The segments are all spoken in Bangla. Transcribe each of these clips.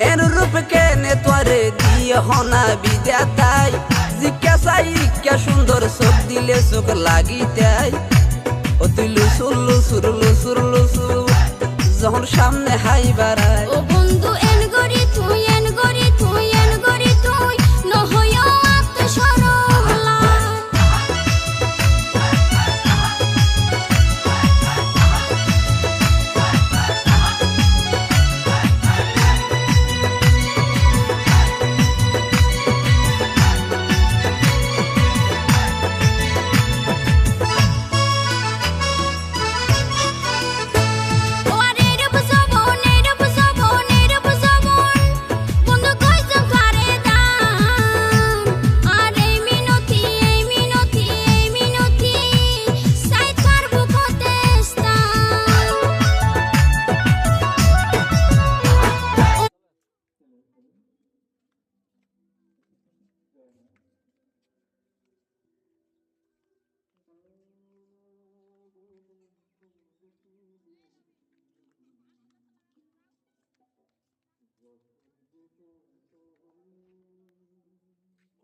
এর রূপ কেনে তোরে দিয়ে হনা বিদাতাই জিজ্ঞাসাই কে সুন্দর চোখ দিলে চোখ লাগিতাই ও তুই লুসুর লুসুর লুসুর লুসুর যখন সামনে হাই বাড়ায় ও বন্ধু এন গরি তুই এন গরি তুই এন গরি তুই নহয় আত্মসরলা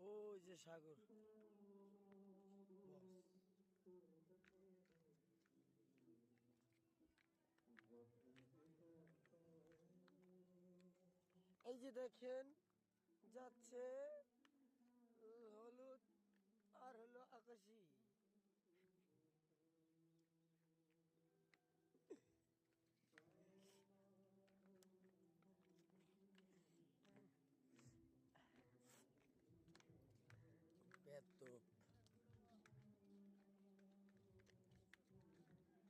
ওই যে সাগর এই যে দেখেন যাচ্ছে হলুদ আর হলো আকাশি